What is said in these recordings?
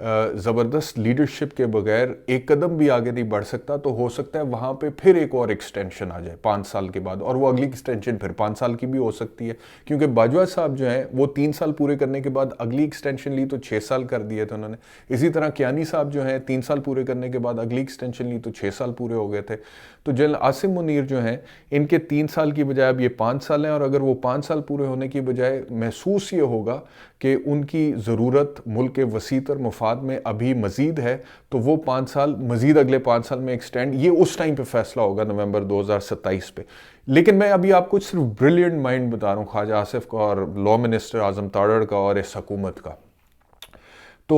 زبردست لیڈرشپ کے بغیر ایک قدم بھی آگے نہیں بڑھ سکتا. تو ہو سکتا ہے وہاں پہ پھر ایک اور ایکسٹینشن آ جائے 5 سال کے بعد, اور وہ اگلی ایکسٹینشن پھر 5 سال کی بھی ہو سکتی ہے, کیونکہ باجوہ صاحب جو ہیں وہ 3 سال پورے کرنے کے بعد اگلی ایکسٹینشن لی تو 6 سال کر دیے تھے انہوں نے. اسی طرح کیانی صاحب جو ہیں 3 سال پورے کرنے کے بعد اگلی ایکسٹینشن لی تو 6 سال پورے ہو گئے تھے. تو جنرل عاصم منیر جو ہیں ان کے 3 سال کی بجائے اب یہ 5 سال ہیں, اور اگر وہ 5 سال پورے ہونے کی بجائے محسوس یہ ہوگا کہ ان کی ضرورت ملک کے وسیع تر مفاد میں ابھی مزید ہے, تو وہ 5 سال مزید اگلے 5 سال میں ایکسٹینڈ, یہ اس ٹائم پہ فیصلہ ہوگا نومبر 2027 پہ. لیکن میں ابھی آپ کو صرف بریلینٹ مائنڈ بتا رہا ہوں خواجہ آصف کا اور لا منسٹر اعظم تارڑ کا اور اس حکومت کا. تو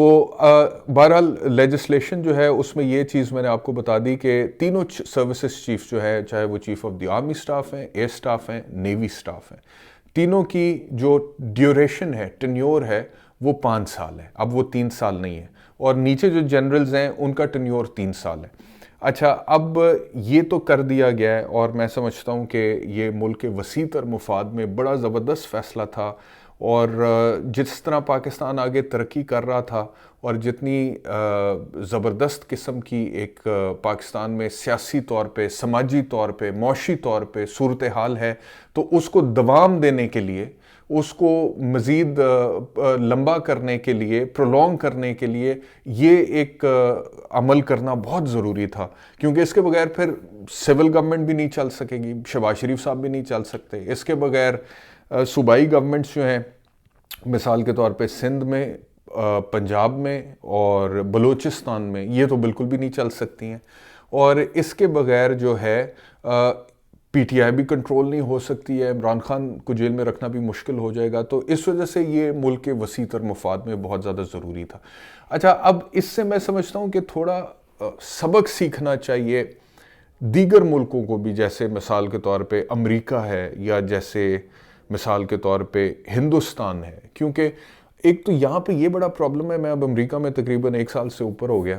بہرحال لیجسلیشن جو ہے اس میں یہ چیز میں نے آپ کو بتا دی کہ تینوں سروسز چیف جو ہے, چاہے وہ chief of the army staff ہیں, ایئر سٹاف ہیں, نیوی سٹاف ہیں, تینوں کی جو ڈیوریشن ہے, ٹینیور ہے, وہ 5 سال ہے. اب وہ 3 سال نہیں ہے. اور نیچے جو جنرلز ہیں ان کا ٹینیور 3 سال ہے. اچھا, اب یہ تو کر دیا گیا ہے, اور میں سمجھتا ہوں کہ یہ ملک کے وسیع تر مفاد میں بڑا زبردست فیصلہ تھا. اور جس طرح پاکستان آگے ترقی کر رہا تھا اور جتنی زبردست قسم کی ایک پاکستان میں سیاسی طور پہ, سماجی طور پہ, معاشی طور پہ صورتحال ہے, تو اس کو دوام دینے کے لیے, اس کو مزید لمبا کرنے کے لیے, پرولونگ کرنے کے لیے یہ ایک عمل کرنا بہت ضروری تھا, کیونکہ اس کے بغیر پھر سول گورنمنٹ بھی نہیں چل سکے گی, شہباز شریف صاحب بھی نہیں چل سکتے. اس کے بغیر صوبائی گورنمنٹس جو ہیں مثال کے طور پہ سندھ میں, پنجاب میں اور بلوچستان میں, یہ تو بالکل بھی نہیں چل سکتی ہیں. اور اس کے بغیر جو ہے پی ٹی آئی بھی کنٹرول نہیں ہو سکتی ہے, عمران خان کو جیل میں رکھنا بھی مشکل ہو جائے گا. تو اس وجہ سے یہ ملک کے وسیع تر مفاد میں بہت زیادہ ضروری تھا. اچھا, اب اس سے میں سمجھتا ہوں کہ تھوڑا سبق سیکھنا چاہیے دیگر ملکوں کو بھی, جیسے مثال کے طور پہ امریکہ ہے, یا جیسے مثال کے طور پہ ہندوستان ہے. کیونکہ ایک تو یہاں پہ یہ بڑا پرابلم ہے, میں اب امریکہ میں تقریباً 1 سال سے اوپر ہو گیا,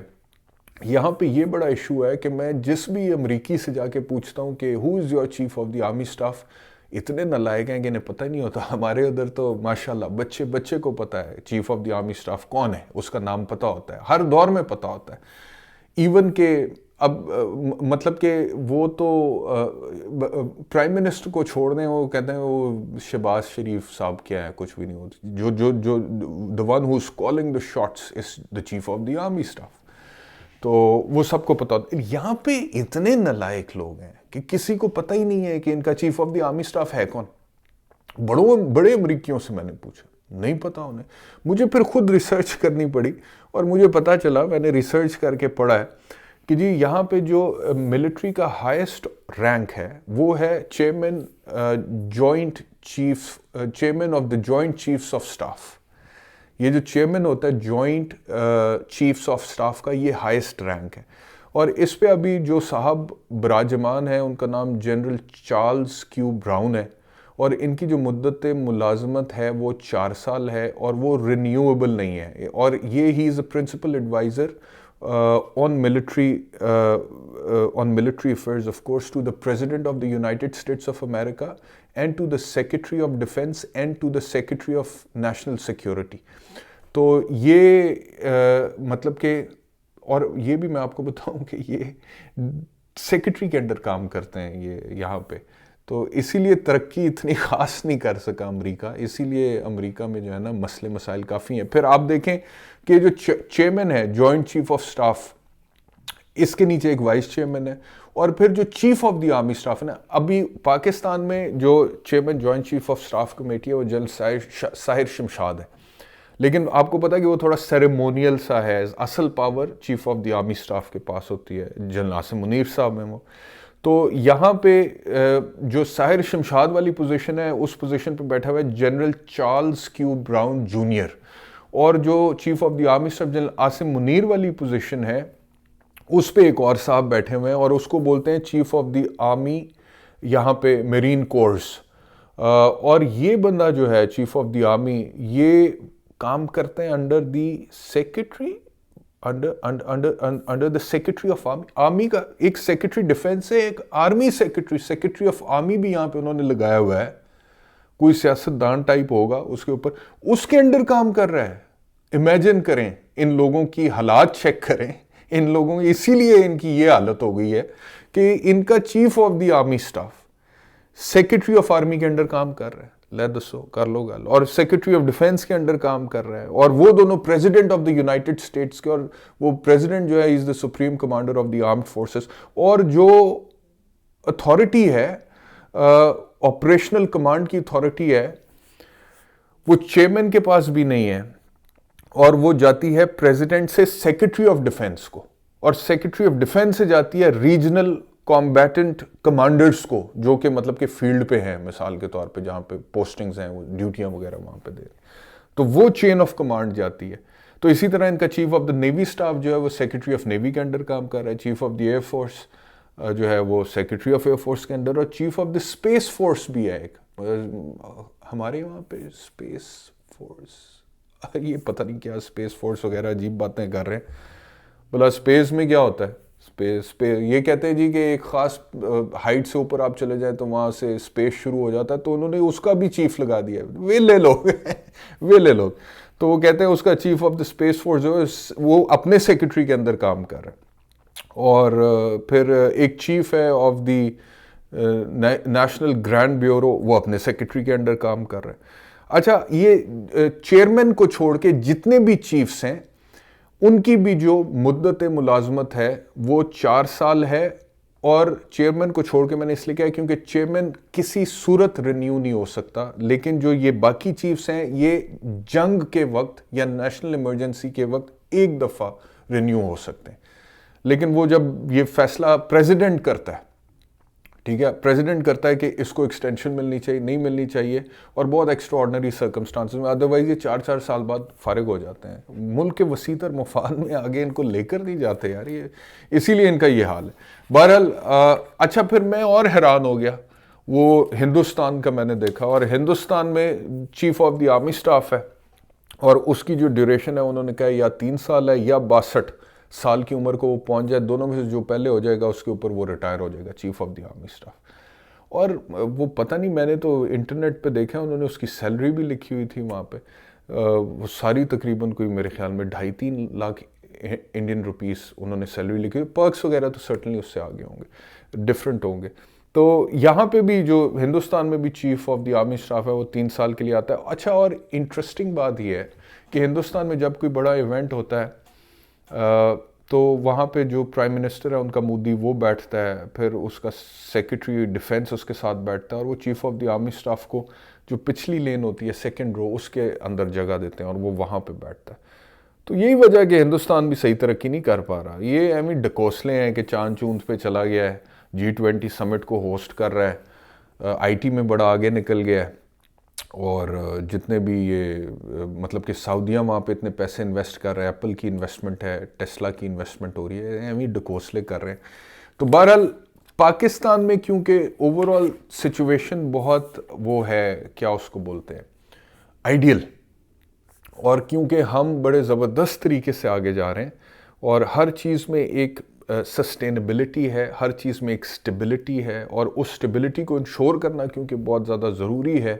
یہاں پہ یہ بڑا ایشو ہے کہ میں جس بھی امریکی سے جا کے پوچھتا ہوں کہ who is your chief of the army staff, اتنے نالائق ہیں کہ انہیں پتہ ہی نہیں ہوتا. ہمارے ادھر تو ماشاءاللہ بچے کو پتہ ہے chief of the army staff کون ہے, اس کا نام پتہ ہوتا ہے, ہر دور میں پتہ ہوتا ہے. ایون کہ اب مطلب کہ وہ تو پرائم منسٹر کو چھوڑ دیں, وہ کہتے ہیں وہ شہباز شریف صاحب کیا ہے, کچھ بھی نہیں ہوتا. جو the one who's calling the shots is the chief of the army staff. تو وہ سب کو پتا ہوتا ہے. یہاں پہ اتنے نالائق لوگ ہیں کہ کسی کو پتہ ہی نہیں ہے کہ ان کا chief of the army staff ہے کون. بڑے امریکیوں سے میں نے پوچھا, نہیں پتا انہیں. مجھے پھر خود ریسرچ کرنی پڑی, اور مجھے پتا چلا, میں نے ریسرچ کر کے پڑھا ہے کہ جی یہاں پہ جو ملٹری کا ہائیسٹ رینک ہے وہ ہے chairman of the joint chiefs of staff. یہ جو چیئرمین ہوتا ہے جوائنٹ چیفز آف سٹاف کا, یہ ہائیسٹ رینک ہے. اور اس پہ ابھی جو صاحب براجمان ہیں ان کا نام جنرل چارلز کیو براؤن ہے, اور ان کی جو مدت ملازمت ہے وہ 4 سال ہے, اور وہ رینیویبل نہیں ہے. اور یہ he is a principal adviser on military affairs, of course, to the President of the United States of America and to the Secretary of Defense and to the Secretary of National Security. تو یہ مطلب کہ, اور یہ بھی میں آپ کو بتاؤں کہ یہ سیکرٹری کے انڈر کام کرتے ہیں یہ یہاں پہ. تو اسی لیے ترقی اتنی خاص نہیں کر سکا امریکہ, اسی لیے امریکہ میں جو ہے نا مسئلے مسائل کافی ہیں. پھر آپ دیکھیں کہ جو چیئرمین ہے جوائنٹ چیف آف سٹاف, اس کے نیچے ایک وائس چیئرمین ہے, اور پھر جو chief of the army staff ہے نا, ابھی پاکستان میں جو chairman joint chief of staff committee ہے وہ جنرل ساحر شمشاد ہے. لیکن آپ کو پتا ہے کہ وہ تھوڑا سیریمونیل سا ہے, اصل power chief of the army staff کے پاس ہوتی ہے, جنرل عاصم منیر صاحب ہیں وہ. تو یہاں پہ جو ساحر شمشاد والی پوزیشن ہے, اس پوزیشن پہ بیٹھا ہوا ہے جنرل چارلز کیو براؤن جونیئر, اور جو chief of the army staff general Asim Munir والی پوزیشن ہے اس پہ ایک اور صاحب بیٹھے ہوئے ہیں, اور اس کو بولتے ہیں چیف آف دی آرمی یہاں پہ میرین کورس. اور یہ بندہ جو ہے چیف آف دی آرمی, یہ کام کرتے ہیں under the secretary, under the secretary of army. Army کا ایک سیکرٹری ڈیفنس ہے, ایک آرمی سیکرٹری آف آرمی بھی یہاں پہ انہوں نے لگایا ہوا ہے. کوئی سیاست دان ٹائپ ہوگا اس کے اوپر, اس کے انڈر کام کر رہا ہے. امیجن کریں ان لوگوں کی حالات چیک کریں. ان لوگوں اسی لیے ان کی یہ حالت ہو گئی ہے کہ ان کا chief of the army staff secretary of army کے انڈر کام کر رہا ہے. لے دسو کر لو گل. اور سیکرٹری آف ڈیفنس کے انڈر کام کر رہا ہے, اور وہ دونوں president of the United States کے, اور وہ پریزیڈنٹ جو ہے is the supreme commander of the armed forces. اور جو اتھارٹی ہے, آپریشنل کمانڈ کی اتھارٹی ہے, وہ چیئرمین کے پاس بھی نہیں ہے, اور وہ جاتی ہے پریزیڈنٹ سے سیکرٹری آف ڈیفنس کو, اور سیکرٹری آف ڈیفنس سے جاتی ہے ریجنل کمبیٹنٹ کمانڈرز کو, جو کہ مطلب کہ فیلڈ پہ ہیں مثال کے طور پہ, جہاں پہ پوسٹنگز ہیں, وہ ڈیوٹیاں وغیرہ وہاں پہ دے رہے ہیں, تو وہ چین آف کمانڈ جاتی ہے. تو اسی طرح ان کا chief of the navy staff جو ہے وہ سیکرٹری آف نیوی کے انڈر کام کر رہا ہے, chief of the air force جو ہے وہ سیکرٹری آف ایئر فورس کے انڈر, اور chief of the space force بھی ہے ایک ہمارے وہاں پہ اسپیس فورس, یہ پتہ نہیں کیا اسپیس فورس وغیرہ عجیب باتیں کر رہے ہیں. بلا اسپیس میں کیا ہوتا ہے؟ اسپیس یہ کہتے ہیں جی کہ ایک خاص ہائٹ سے اوپر آپ چلے جائیں تو وہاں سے اسپیس شروع ہو جاتا ہے, تو انہوں نے اس کا بھی چیف لگا دیا ہے. ویلے لوگ تو وہ کہتے ہیں اس کا chief of the space force جو ہے وہ اپنے سیکرٹری کے اندر کام کر رہا ہے. اور پھر ایک چیف ہے of the national grand bureau, وہ اپنے سیکرٹری کے انڈر کام کر رہے ہیں. اچھا, یہ چیئرمین کو چھوڑ کے جتنے بھی چیفز ہیں ان کی بھی جو مدت ملازمت ہے وہ 4 سال ہے, اور چیئرمین کو چھوڑ کے میں نے اس لیے کہا کیونکہ چیئرمین کسی صورت رینیو نہیں ہو سکتا, لیکن جو یہ باقی چیفز ہیں یہ جنگ کے وقت یا نیشنل ایمرجنسی کے وقت ایک دفعہ رینیو ہو سکتے ہیں. لیکن وہ جب یہ فیصلہ پریزیڈنٹ کرتا ہے, ٹھیک ہے, پریزیڈنٹ کرتا ہے کہ اس کو ایکسٹینشن ملنی چاہیے, نہیں ملنی چاہیے, اور بہت ایکسٹرا آرڈنری سرکمسٹانسز میں, ادروائز یہ 4 سال بعد فارغ ہو جاتے ہیں. ملک کے وسیع تر مفاد میں آگے ان کو لے کر نہیں جاتے یار, یہ اسی لیے ان کا یہ حال ہے. بہرحال اچھا, پھر میں اور حیران ہو گیا, وہ ہندوستان کا میں نے دیکھا, اور ہندوستان میں chief of the army staff ہے, اور اس کی جو ڈیوریشن ہے انہوں نے کہا یا 3 سال ہے یا 62 سال کی عمر کو وہ پہنچ جائے, دونوں میں سے جو پہلے ہو جائے گا اس کے اوپر وہ ریٹائر ہو جائے گا chief of the army staff. اور وہ پتہ نہیں, میں نے تو انٹرنیٹ پہ دیکھا, انہوں نے اس کی سیلری بھی لکھی ہوئی تھی وہاں پہ, وہ ساری تقریباً کوئی میرے خیال میں 2.5-3 لاکھ انڈین روپیز انہوں نے سیلری لکھی ہوئی. پرکس وغیرہ تو سرٹنلی اس سے آگے ہوں گے, ڈفرینٹ ہوں گے. تو یہاں پہ بھی جو ہندوستان میں بھی chief of the army staff ہے وہ 3 سال کے لیے آتا ہے. اچھا, اور انٹرسٹنگ بات یہ ہے کہ ہندوستان میں جب کوئی بڑا ایونٹ ہوتا ہے تو وہاں پہ جو پرائم منسٹر ہے ان کا مودی وہ بیٹھتا ہے, پھر اس کا سیکرٹری ڈیفنس اس کے ساتھ بیٹھتا ہے, اور وہ chief of the army staff کو جو پچھلی لین ہوتی ہے سیکنڈ رو اس کے اندر جگہ دیتے ہیں, اور وہ وہاں پہ بیٹھتا ہے. تو یہی وجہ ہے کہ ہندوستان بھی صحیح ترقی نہیں کر پا رہا. یہ اہمی ڈکوسلے ہیں کہ چاند چوند پہ چلا گیا ہے, G20 سمٹ کو ہوسٹ کر رہا ہے, آئی ٹی میں بڑا آگے نکل گیا ہے, اور جتنے بھی یہ مطلب کہ سعودیہ وہاں پہ اتنے پیسے انویسٹ کر رہے ہیں, ایپل کی انویسٹمنٹ ہے, ٹیسلا کی انویسٹمنٹ ہو رہی ہے, ایویں ڈکوسلے کر رہے ہیں. تو بہرحال پاکستان میں کیونکہ اوور آل سچویشن بہت وہ ہے, کیا اس کو بولتے ہیں, آئیڈیل, اور کیونکہ ہم بڑے زبردست طریقے سے آگے جا رہے ہیں, اور ہر چیز میں ایک سسٹینیبلٹی ہے, ہر چیز میں ایک سٹیبلٹی ہے, اور اس سٹیبلٹی کو انشور کرنا کیونکہ بہت زیادہ ضروری ہے,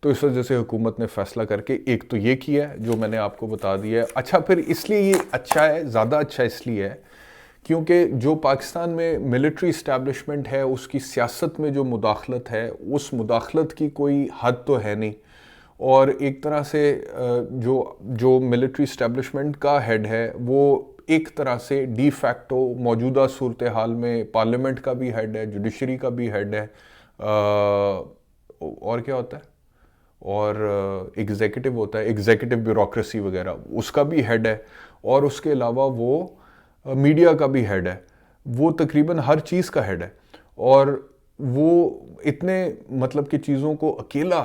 تو اس وجہ سے حکومت نے فیصلہ کر کے ایک تو یہ کیا ہے جو میں نے آپ کو بتا دیا ہے. اچھا, پھر اس لیے یہ اچھا ہے, زیادہ اچھا اس لیے ہے کیونکہ جو پاکستان میں ملٹری اسٹیبلشمنٹ ہے اس کی سیاست میں جو مداخلت ہے, اس مداخلت کی کوئی حد تو ہے نہیں, اور ایک طرح سے جو ملٹری اسٹیبلشمنٹ کا ہیڈ ہے وہ ایک طرح سے ڈی فیکٹو موجودہ صورتحال میں پارلیمنٹ کا بھی ہیڈ ہے, جوڈیشری کا بھی ہیڈ ہے, اور کیا ہوتا ہے, اور ایگزیکٹو ہوتا ہے, ایگزیکٹو بیوروکریسی وغیرہ, اس کا بھی ہیڈ ہے, اور اس کے علاوہ وہ میڈیا کا بھی ہیڈ ہے, وہ تقریباً ہر چیز کا ہیڈ ہے, اور وہ اتنے مطلب کہ چیزوں کو اکیلا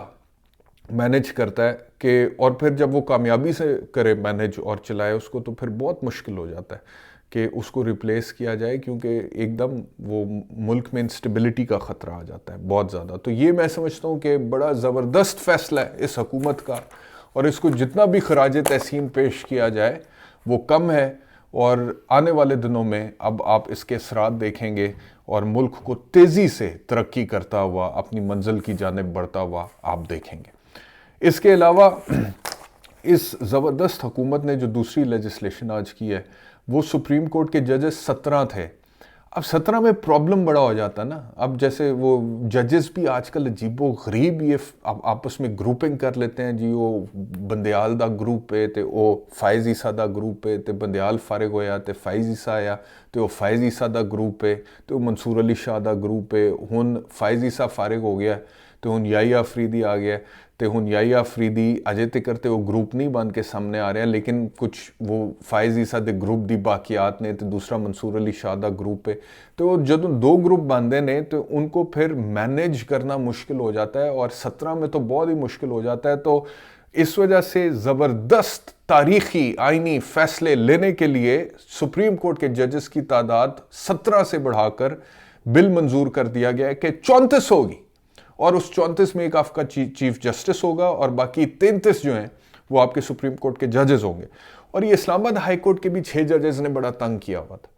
مینج کرتا ہے کہ, اور پھر جب وہ کامیابی سے کرے مینج اور چلائے اس کو, تو پھر بہت مشکل ہو جاتا ہے کہ اس کو ریپلیس کیا جائے, کیونکہ ایک دم وہ ملک میں انسٹیبلٹی کا خطرہ آ جاتا ہے بہت زیادہ. تو یہ میں سمجھتا ہوں کہ بڑا زبردست فیصلہ ہے اس حکومت کا, اور اس کو جتنا بھی خراج تحسین پیش کیا جائے وہ کم ہے, اور آنے والے دنوں میں اب آپ اس کے اثرات دیکھیں گے, اور ملک کو تیزی سے ترقی کرتا ہوا اپنی منزل کی جانب بڑھتا ہوا آپ دیکھیں گے. اس کے علاوہ اس زبردست حکومت نے جو دوسری لیجسلیشن آج کی ہے وہ سپریم کورٹ کے ججز 17 تھے. اب 17 میں پرابلم بڑا ہو جاتا نا. اب جیسے وہ ججز بھی آج کل عجیب و غریب یہ آپس میں گروپنگ کر لیتے ہیں جی. وہ بندیال دا گروپ ہے تے وہ فائز عیسیٰ دا گروپ ہے تے بندیال فارغ ہویا تے فائز عیسیٰ آیا تے وہ فائز عیسیٰ دا گروپ ہے تے وہ منصور علی شاہ دا گروپ ہے. ہن فائز عیسیٰ فارغ ہو گیا تو ہن یحییٰ آفریدی آ گیا تے ہن یحییٰ آفریدی اجے تک تے وہ گروپ نہیں بن کے سامنے آ رہے ہیں, لیکن کچھ وہ فائز عیسیٰ دے گروپ دی باقیات نے تے دوسرا منصور علی شاہ دا گروپ ہے. تو جدوں دو گروپ باندھے نے تو ان کو پھر مینیج کرنا مشکل ہو جاتا ہے, اور 17 میں تو بہت ہی مشکل ہو جاتا ہے. تو اس وجہ سے زبردست تاریخی آئینی فیصلے لینے کے لیے سپریم کورٹ کے ججز کی تعداد 17 سے بڑھا کر بل منظور کر دیا گیا ہے کہ 34 ہوگی, اور اس 34 میں ایک آپ کا چیف جسٹس ہوگا اور باقی 33 جو ہیں وہ آپ کے سپریم کورٹ کے ججز ہوں گے. اور یہ اسلام آباد ہائی کورٹ کے بھی 6 ججز نے بڑا تنگ کیا ہوا تھا,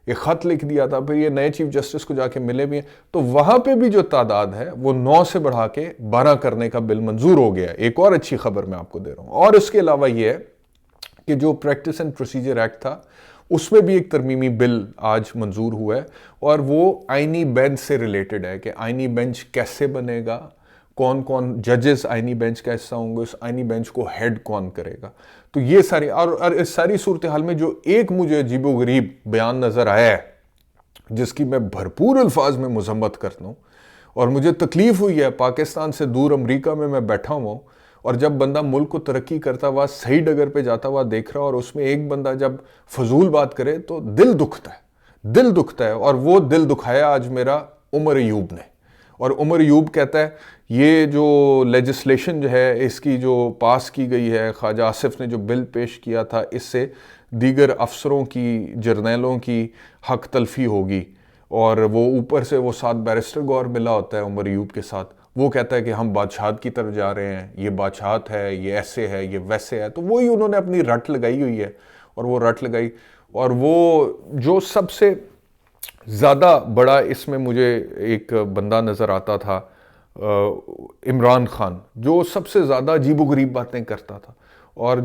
یہ خط لکھ دیا تھا, پھر یہ نئے چیف جسٹس کو جا کے ملے بھی ہیں, تو وہاں پہ بھی جو تعداد ہے وہ 9 سے بڑھا کے 12 کرنے کا بل منظور ہو گیا ہے. ایک اور اچھی خبر میں آپ کو دے رہا ہوں. اور اس کے علاوہ یہ ہے کہ جو پریکٹس اینڈ پروسیجر ایکٹ تھا اس میں بھی ایک ترمیمی بل آج منظور ہوا ہے, اور وہ آئینی بینچ سے ریلیٹڈ ہے کہ آئینی بینچ کیسے بنے گا, کون کون ججز آئینی بینچ کا حصہ ہوں گے, اس آئینی بینچ کو ہیڈ کون کرے گا. تو یہ ساری اور اس ساری صورتحال میں جو ایک مجھے عجیب و غریب بیان نظر آیا ہے جس کی میں بھرپور الفاظ میں مذمت کرتا ہوں, اور مجھے تکلیف ہوئی ہے, پاکستان سے دور امریکہ میں بیٹھا ہوں اور جب بندہ ملک کو ترقی کرتا ہوا صحیح ڈگر پہ جاتا ہوا دیکھ رہا, اور اس میں ایک بندہ جب فضول بات کرے تو دل دکھتا ہے. اور وہ دل دکھایا آج میرا عمر ایوب نے. اور عمر ایوب کہتا ہے یہ جو لیجسلیشن جو ہے اس کی جو پاس کی گئی ہے, خواجہ آصف نے جو بل پیش کیا تھا, اس سے دیگر افسروں کی, جرنیلوں کی حق تلفی ہوگی. اور وہ اوپر سے وہ ساتھ بیرسٹر گور ملا ہوتا ہے عمر ایوب کے ساتھ, وہ کہتا ہے کہ ہم بادشاہت کی طرف جا رہے ہیں, یہ بادشاہت ہے, یہ ایسے ہے, یہ ویسے ہے. تو وہی انہوں نے اپنی رٹ لگائی ہوئی ہے, اور وہ رٹ لگائی. اور وہ جو سب سے زیادہ بڑا اس میں مجھے ایک بندہ نظر آتا تھا عمران خان, جو سب سے زیادہ عجیب و غریب باتیں کرتا تھا, اور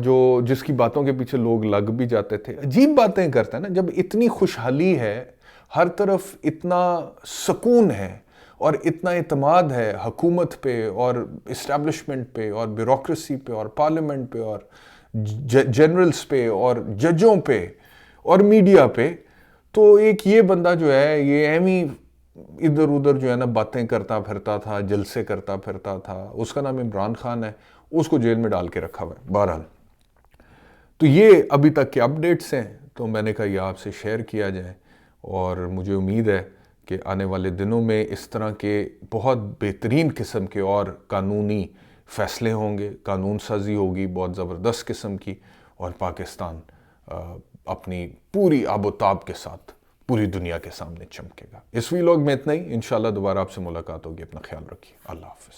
جس کی باتوں کے پیچھے لوگ لگ بھی جاتے تھے. عجیب باتیں کرتا ہے نا, جب اتنی خوشحالی ہے, ہر طرف اتنا سکون ہے اور اتنا اعتماد ہے حکومت پہ اور اسٹیبلشمنٹ پہ اور بیوروکریسی پہ اور پارلیمنٹ پہ اور جنرلز پہ اور ججوں پہ اور میڈیا پہ, تو ایک یہ بندہ جو ہے یہ ایمی ادھر ادھر جو ہے نا باتیں کرتا پھرتا تھا, جلسے کرتا پھرتا تھا. اس کا نام عمران خان ہے, اس کو جیل میں ڈال کے رکھا ہوا ہے. بہرحال تو یہ ابھی تک کے اپڈیٹس ہیں, تو میں نے کہا یہ آپ سے شیئر کیا جائے, اور مجھے امید ہے کہ آنے والے دنوں میں اس طرح کے بہت بہترین قسم کے اور قانونی فیصلے ہوں گے, قانون سازی ہوگی بہت زبردست قسم کی, اور پاکستان اپنی پوری آب و تاب کے ساتھ پوری دنیا کے سامنے چمکے گا. اس ویلاگ میں اتنا ہی, انشاءاللہ دوبارہ آپ سے ملاقات ہوگی. اپنا خیال رکھیے. اللہ حافظ.